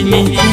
Thank you.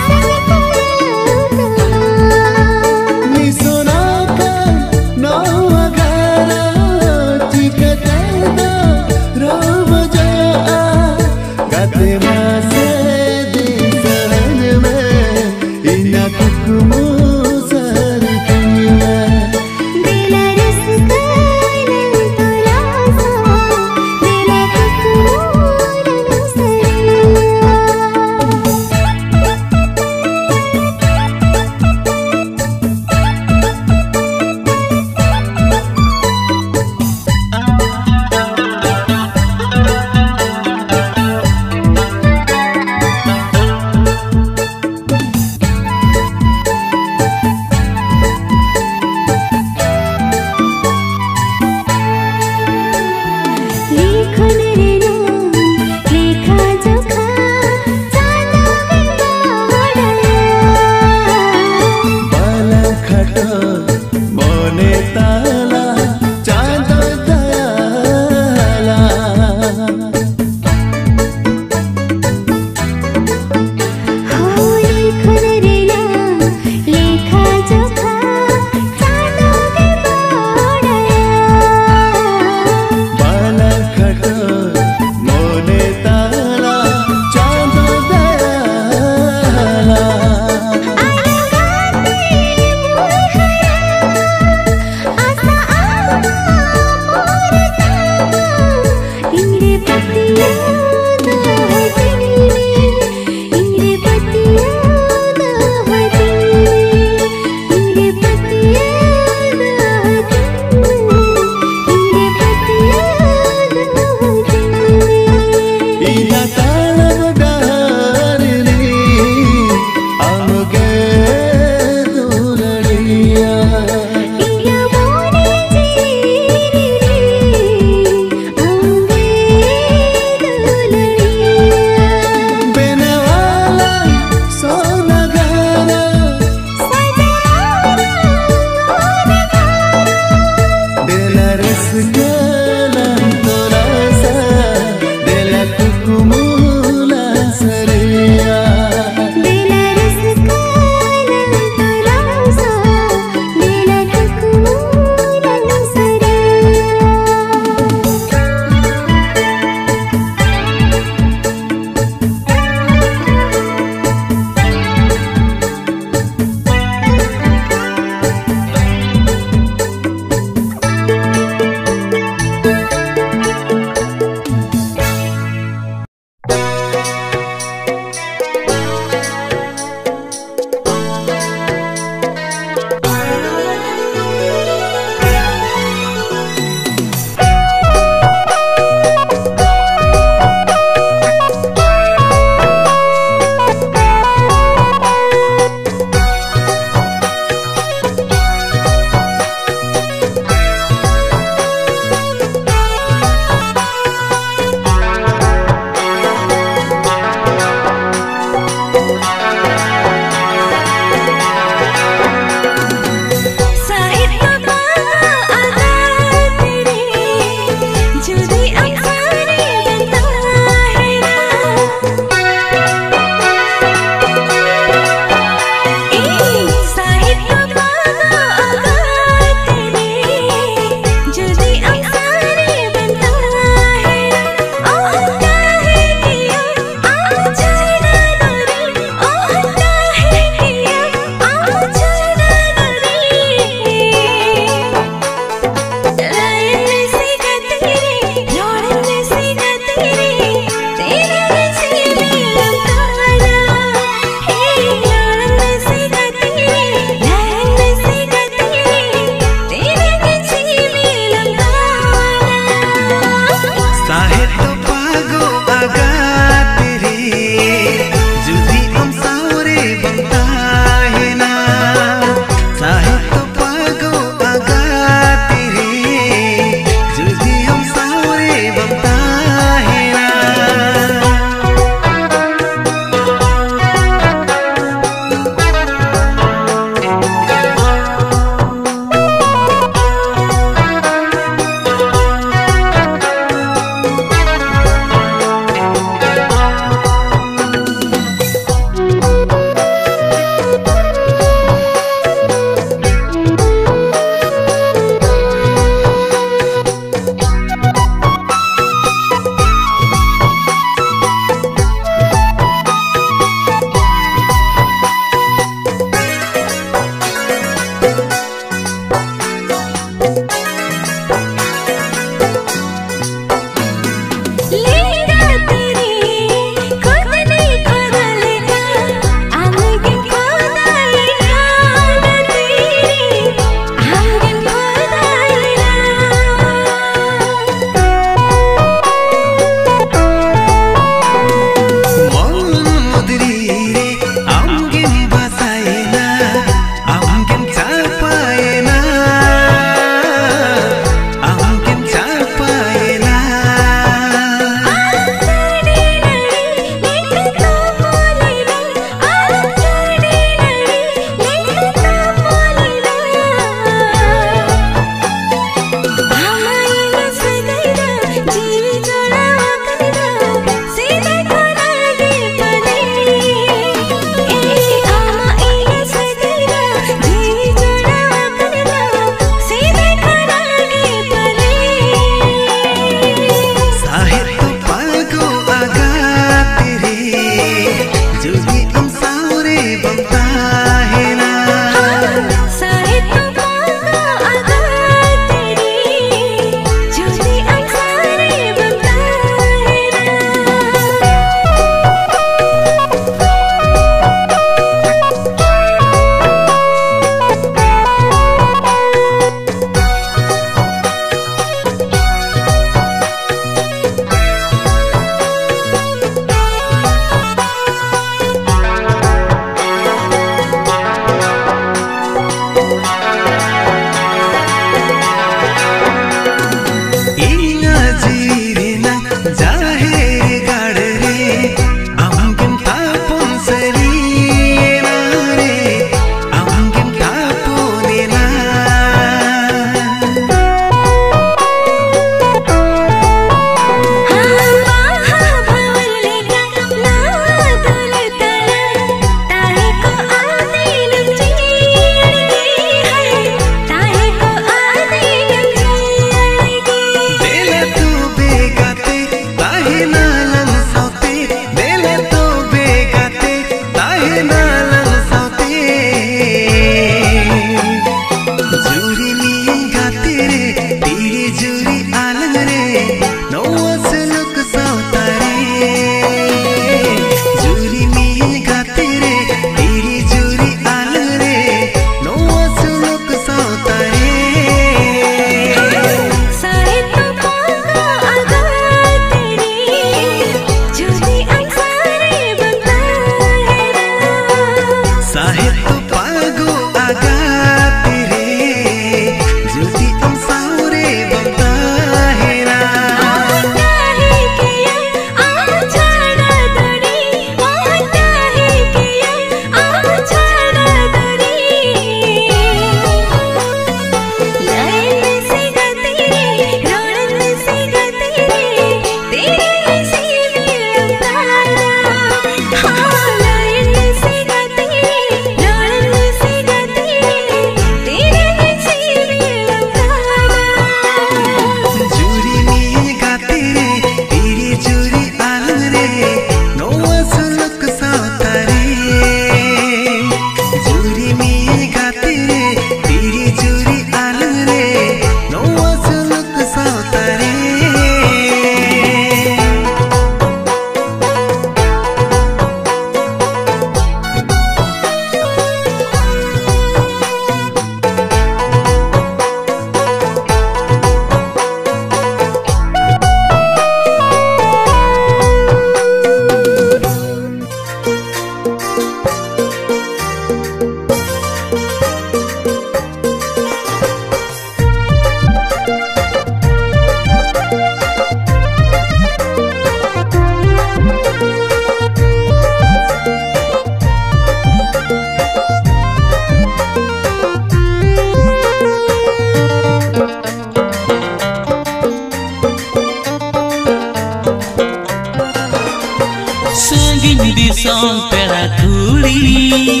दिसम पेड़ा कुड़ी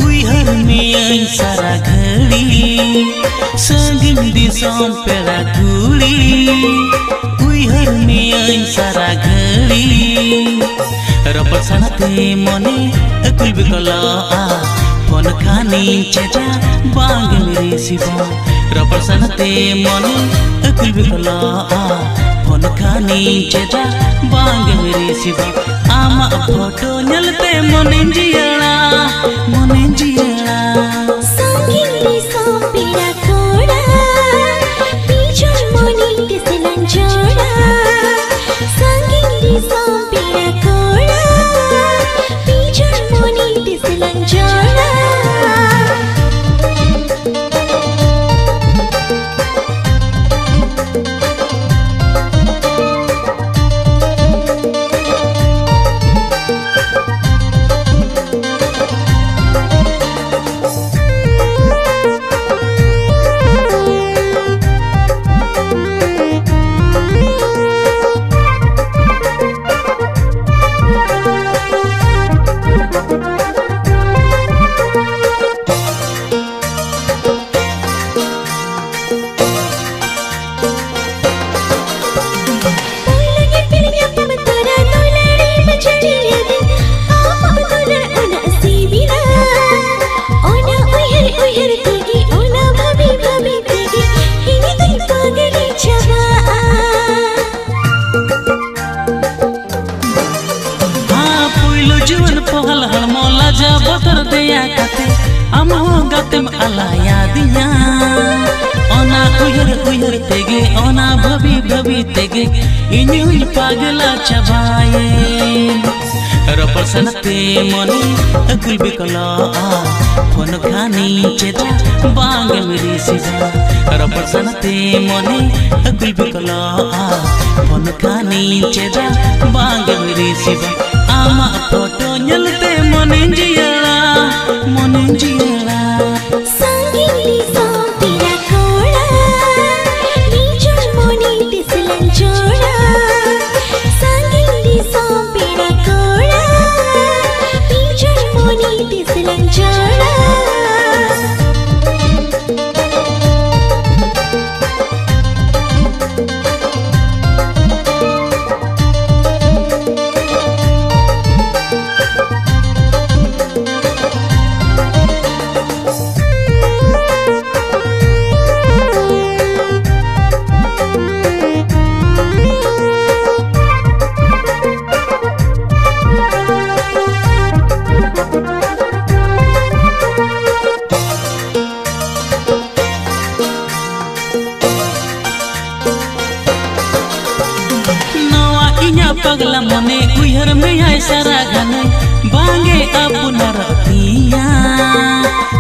उइहर में सारा घड़ी संगिन दिसम पेड़ा कुड़ी उइहर में सारा घड़ी रपर सनते मने अकुल बिकला फोन खानी चेटा बांग मेरे शिवा रपर सनते मने अकुल बिकला फोन खानी चेटा बांग मेरे शिवा आमा फोटो नलते मने जियला संगिन दिसम पेड़ा कोड़ा पीछे मने तिसलन जोड़ा संगिन दिसम पेड़ा कोड़ा पीछे मने तिसलन जोड़ा गतम अलाया दिया ओना उयर तेगे ओना भभी तेगे इन्हीं पागला चबाए रपर सनते मने अकुल बिकला फोन खानी चेता बांग मेरे शिवा रपर सनते मने अकुल बिकला फोन खानी चेता बांग मेरे शिवा आमा फोटो नलते मने जियला संगिन दिसम पेड़ा कोड़ा पीछे मने तिसलन जोड़ा संगिन दिसम पेड़ा कोड़ा पीछे मने तिसलन जोड़ा पगला मने उइहर में है सारा घने बांगे अब नरतिया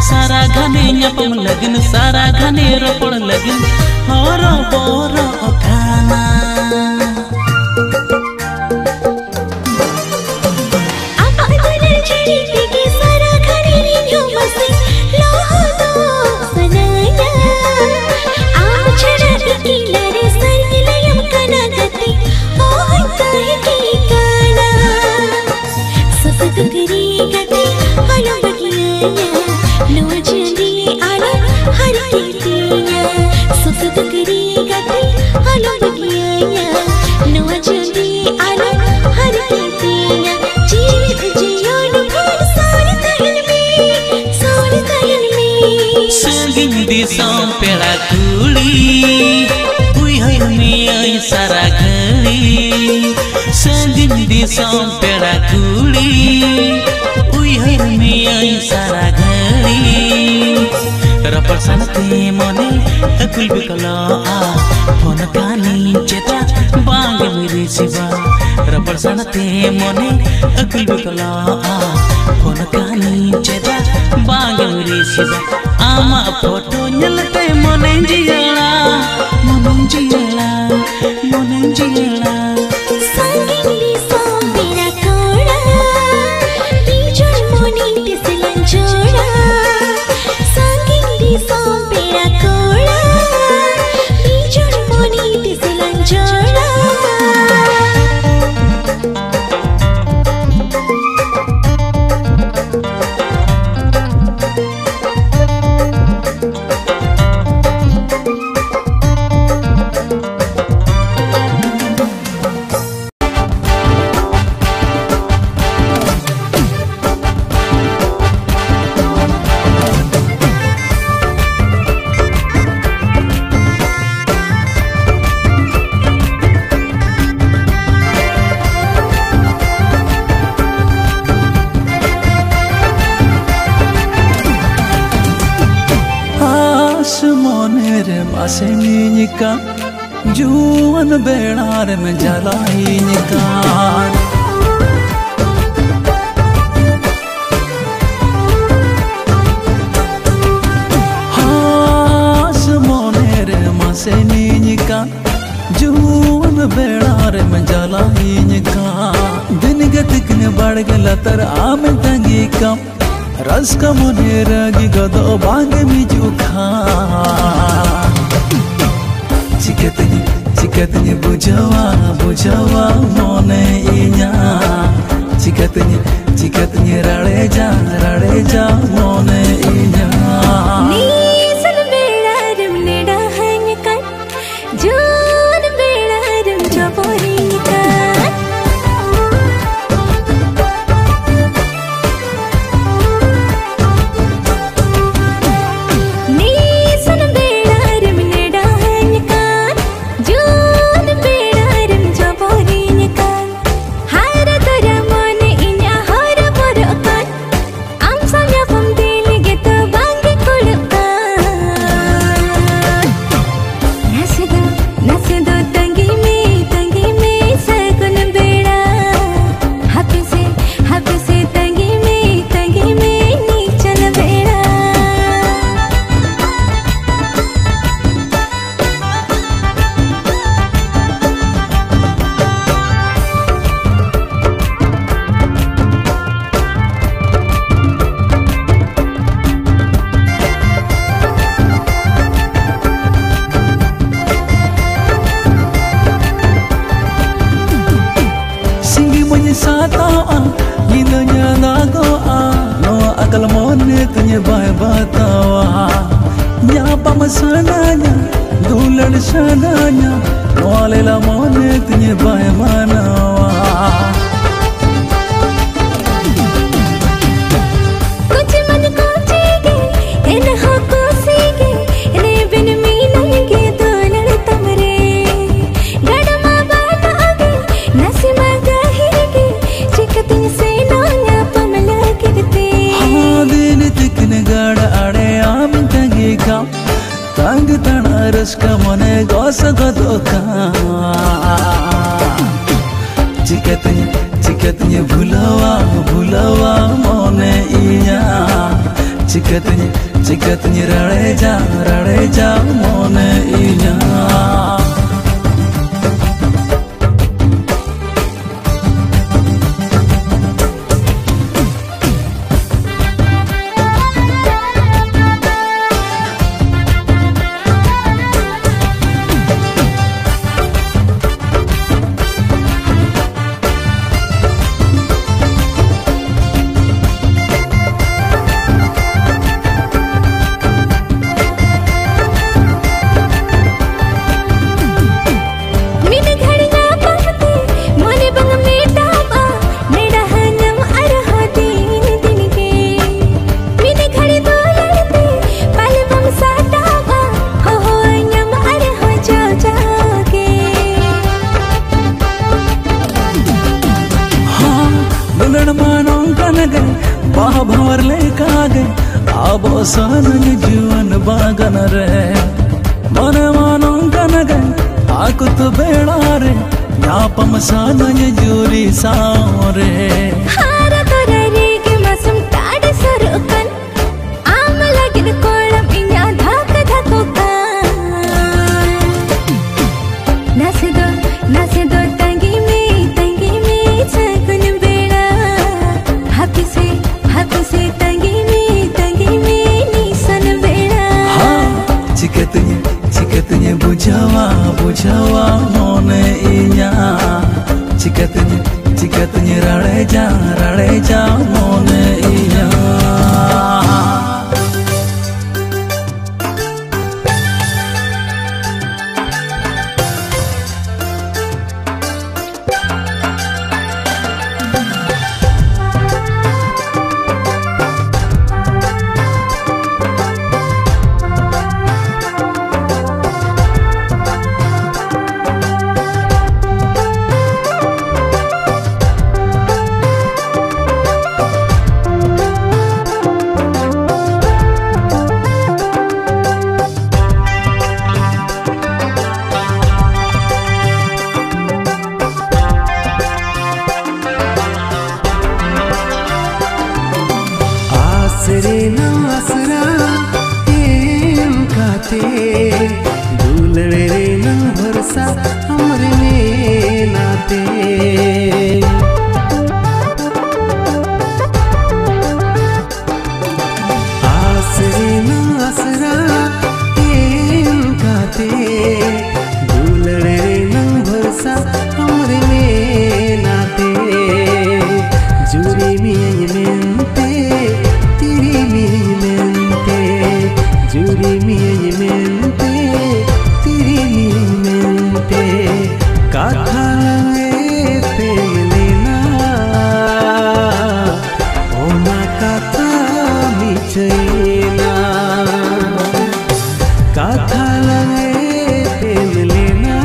सारा घने न्यापम लगन सारा घने रपड़ लगन हर बोर खाना दिसम पेड़ा कुड़ी उइहर में सारा घड़ी संगिन दिसम पेड़ा कुड़ी उइहर में सारा घड़ी रपर सनते मने अकुल बिकला फोन खानी चेता बांग मेरे शिवा रपर सनते मने अकुल बिकला फोन खानी चेता बांग मेरे शिवा आमा फोटो नलते मने जियला संगिन दिसम पेड़ा कोड़ा पीछे मने तिसलन जोड़ा संगिन दिसम पेड़ा कोड़ा पीछे मने तिसलन जोड़ा masenyi kan juan benar menjalani kan Hasemoner masenyi kan juan benar menjalani kan din gatikne badgala tar amen tangi kam रस का मुनेरगी गदो बांगे मिजुखा चिकतनी बुझावा मोने इnya चिकतनी रड़े जा मोने इnya नी सन बेड़ा रम नेड़ा हन कर जोन बेड़ा रम जबोरी कर Sananya, dulan sananya, noalela monet nye bae manawa. कुछ मन को चीगे, इन हो को सीगे, इन्हें बिन मीनेंगे दुलन तमरे, गड़मा बात आगे, नसीमा गाहिगे, चिकतिन से नोया पमला गिरते. हाँ दिन तिकने गाड़ा आड़े आमिन तंगी काम. Tang tanah res kamone gosa godoka Cikatnya bulawa mone inya Cikatnya rareja mone inya Bah bhawar le kaage abo sananya जीवन बागन रे मन मानों कनगे आकुत बेड़ा रे यापम sananya juri सारे हारा कोरारे के मसम ताड़े सरुकन आम लगिन कोलम इन्या धाक धाकुका नसे दो तंगी में सगुन बेड़ा हाथी से तंगी में नीसन बेड़ा हाँ चिकतnya bujawa mone inya चिकतnya rareja mone inya आसरे ना आसरा एम काते दुलड़े रे ना भरसा हमरे में नाते आसरे ना आसरा एम काते दुलड़े रे ना भरसा हमरे में नाते जुरी मियं मेंते तिरी मियं मेंते जुरी मियं मेंते तिरी मियं मेंते काथा लेते लेना ओना काथा मिचैना काथा लेते लेना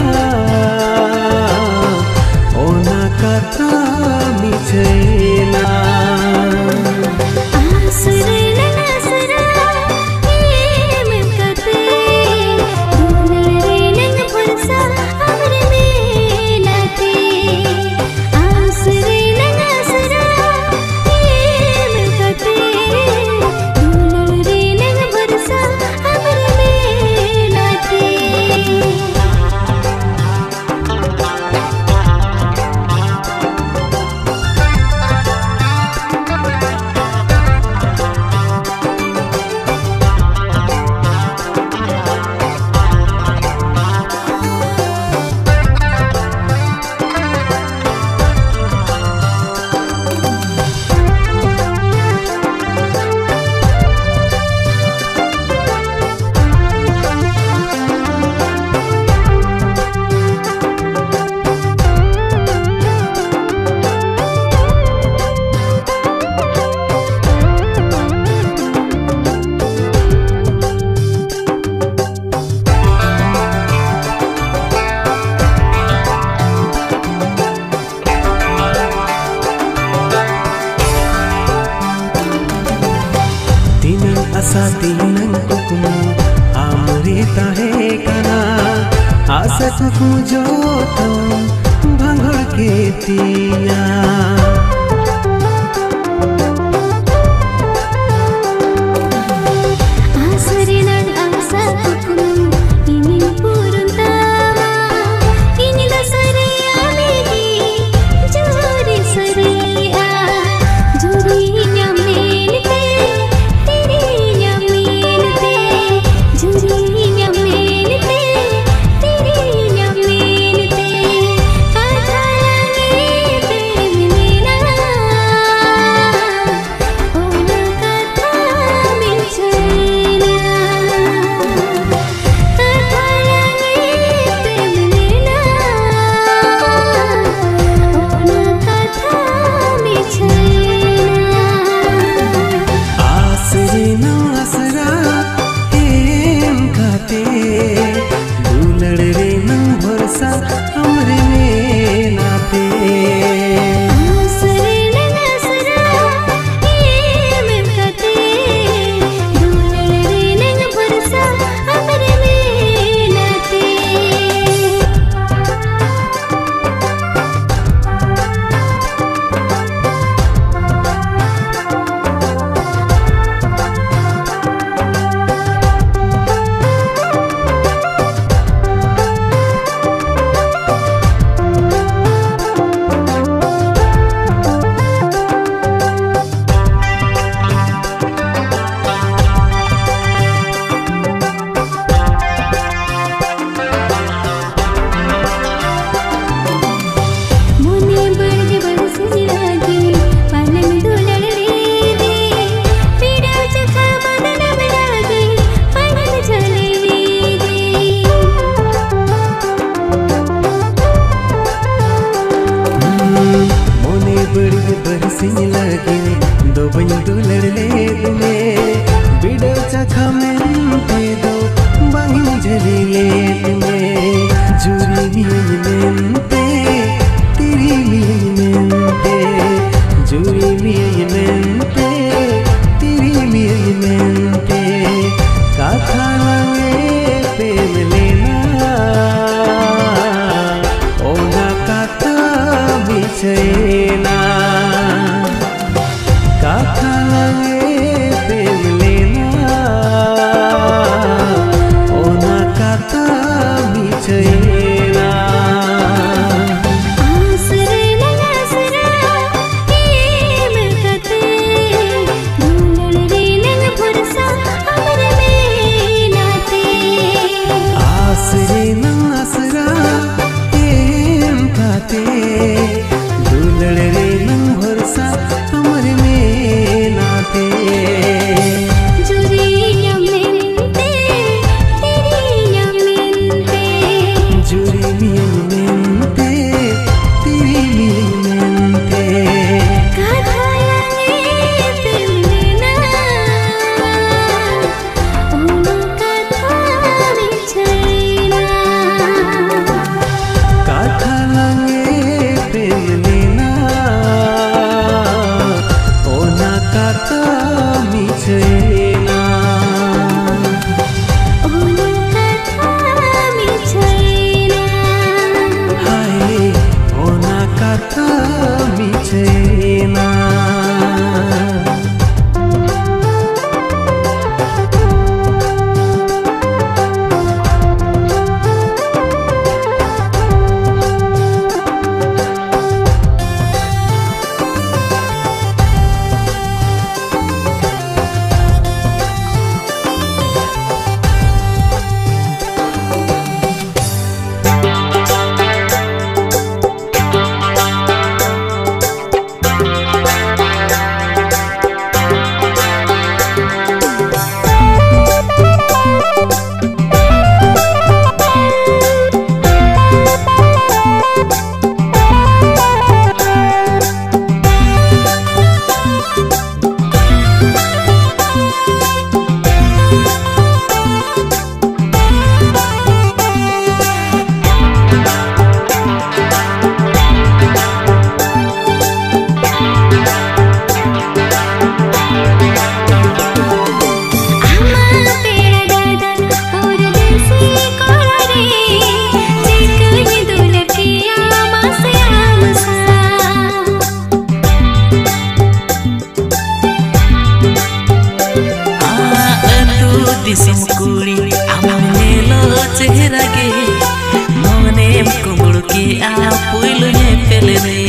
ओना काथा मिचैना आसरे ना आसरा एम काते दुलड़े ना भरसा हमरे में नाते आसरे ना आसरा एम काते दुलड़े ना भरसा हमरे में नाते asa tinan kukumu amrita he kana asa kuku joto bangor ke tia आसरे ना आसा कुकुम ini puruntama inilah saria lagi juri saria jurinya menite tirinya menite jurinya menite tirinya menite kata langit menina मिछेना हाय ओना कथा मिछेना दिसम कुड़ी हमने लो चेहरा के मोने कुमड़ के आ पुइल ने पेले रे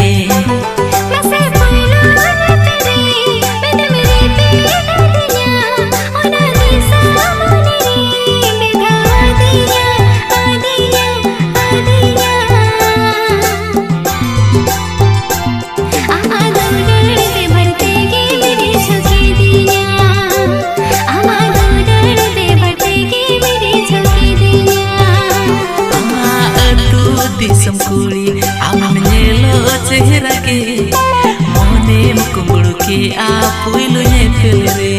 नसे पुइलो न तेरे बेद मेरे पे दिया ओना दिसा मोने रे मेधा दिया आदिया आदिया आमा दौड़ पे भरते के मेरी छकी दिया आमा दिसम कुड़ी हमने लो चेहरा के मोने कुमड़ के आ पुइल ने पेले रे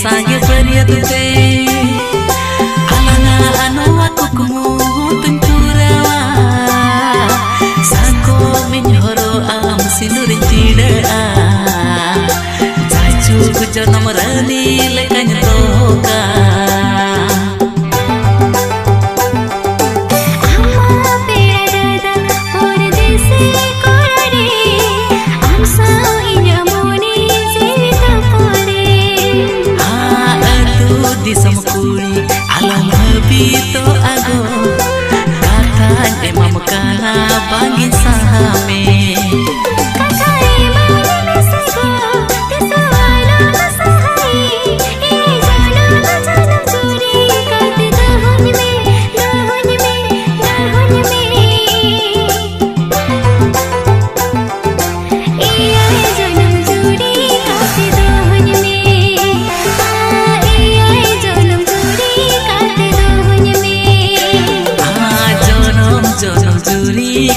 sange bariat te alanga anoa kukumu tunturawa sako minhoro am sinur tida cacu kujanam rani lekanya toka alam habito ago katan emam kana bangin sahame kakare mane sago tisawala masahai e jana churi kat dahun me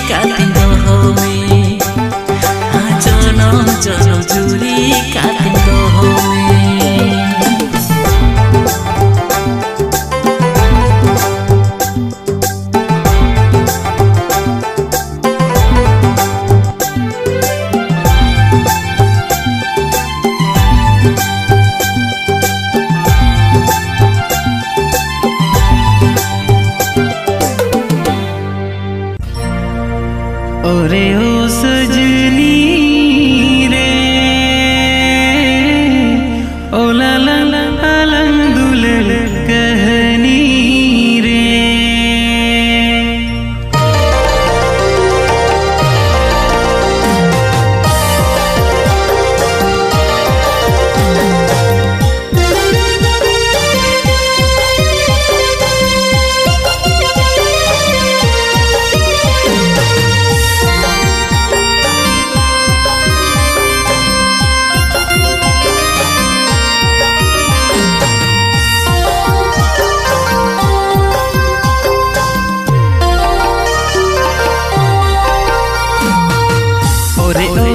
katin dohome jonom juri katin dohome ओरे ओ सजनी रे ओ ला ला ला lung दुलल कहनी रे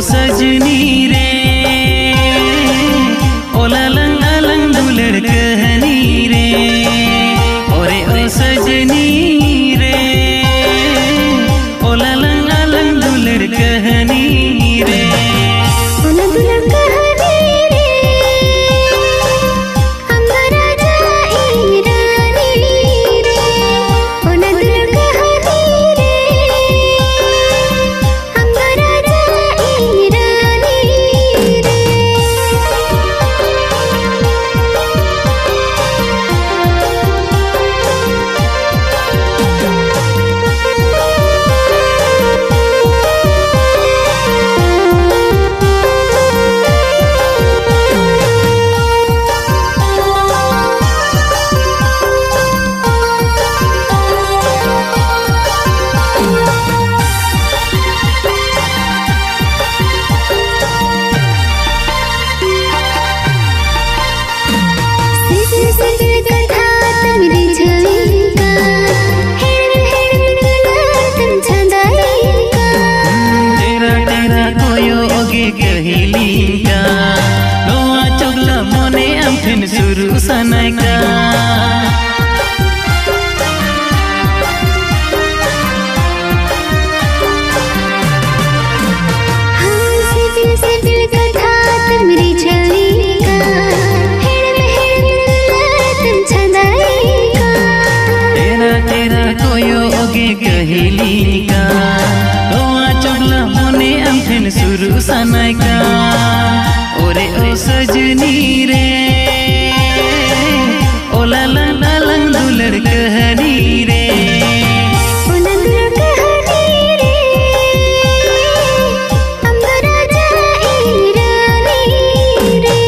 सजनी रे ओला lung lung दुलड़ कहनी रे ओरे ओ सजनी रे ओला लंग लंग दुलड़ कहनी रे ओला दुलड़ कहनी रे हमरा जाई रानी रे ओला दुलड़ कहनी रे हमरा kehilinga doa cogla mone amthen suru sanaika से दिल कथा तुमरी छविका हेड़ में तुम छंदाईका तेरा तेरा कोयो ओगे kehilinga doa cogla mone amthen suru sanaika ओरे ओ सजनी रे ओला ला ला लंग दुलड़ कहनी रे ओला दुलड़ कहनी रे हमरा जाई रानी रे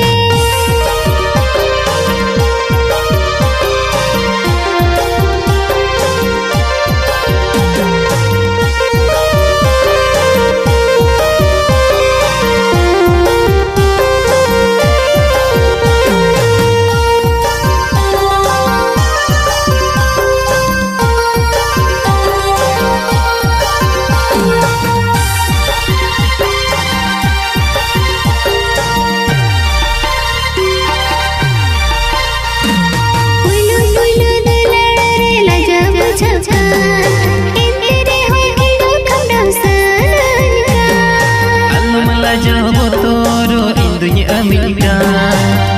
Amerika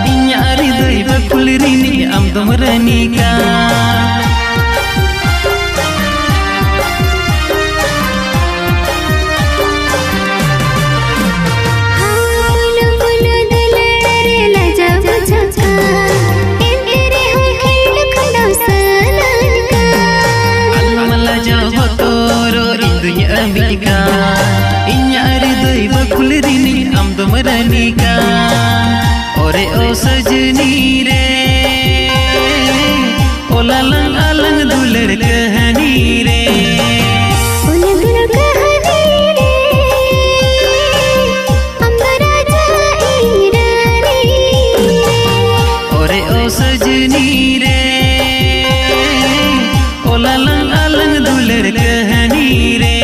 Inya aridai bakulirini am domranika Amerika Inya aridai bakulirini am domranika Ore o sajni re O lalang alang dular kahani re Ore o sajni re O lalang alang dular kahani re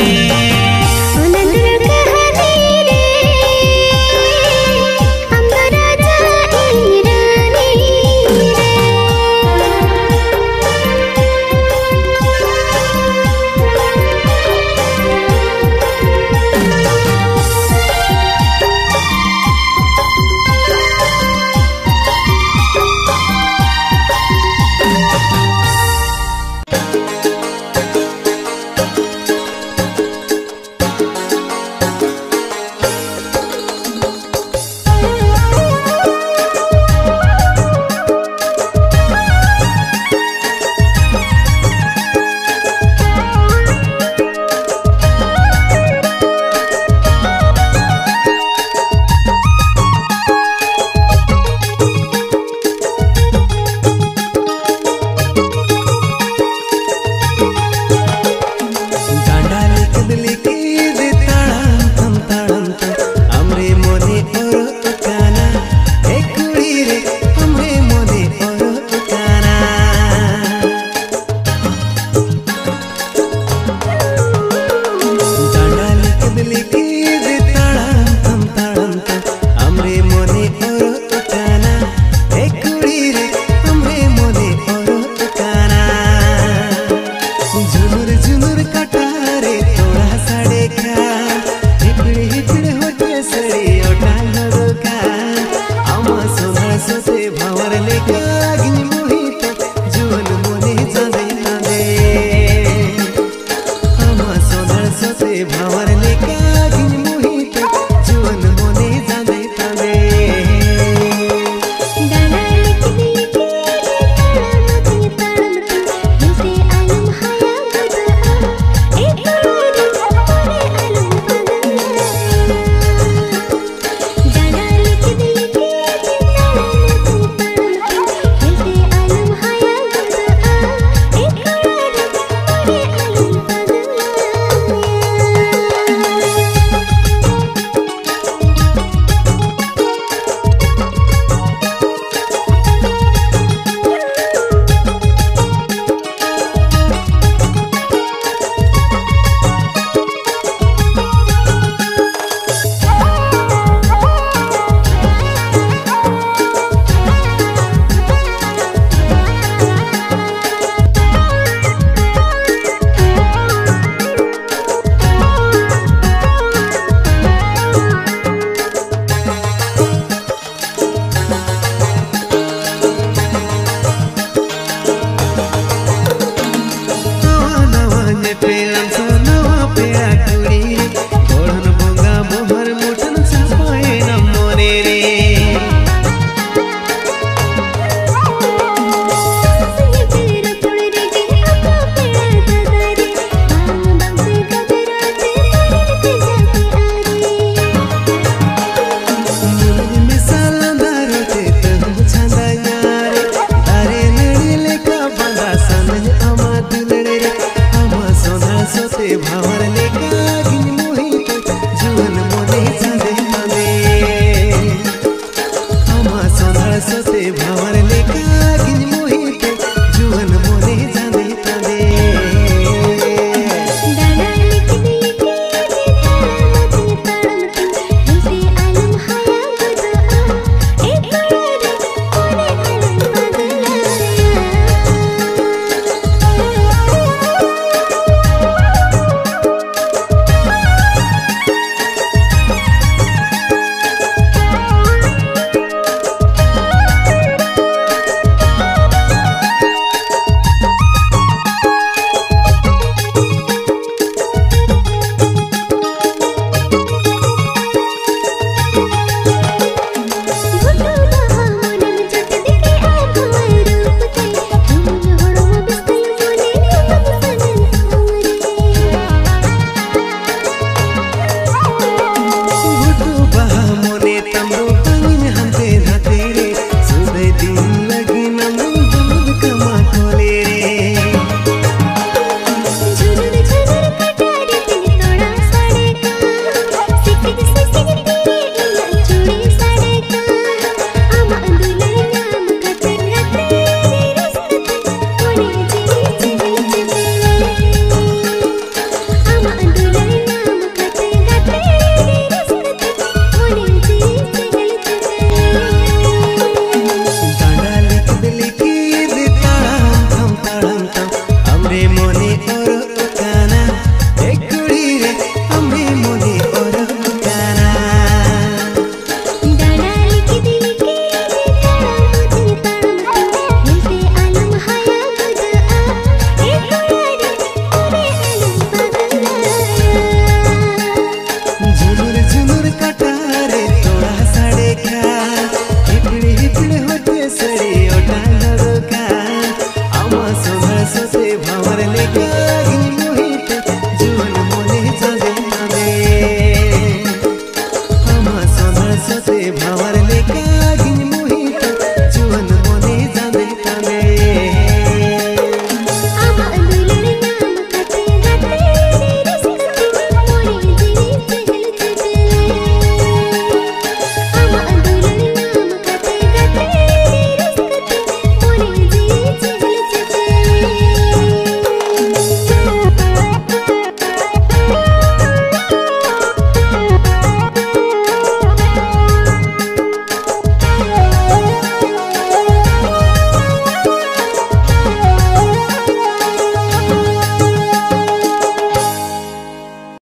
झुनुर का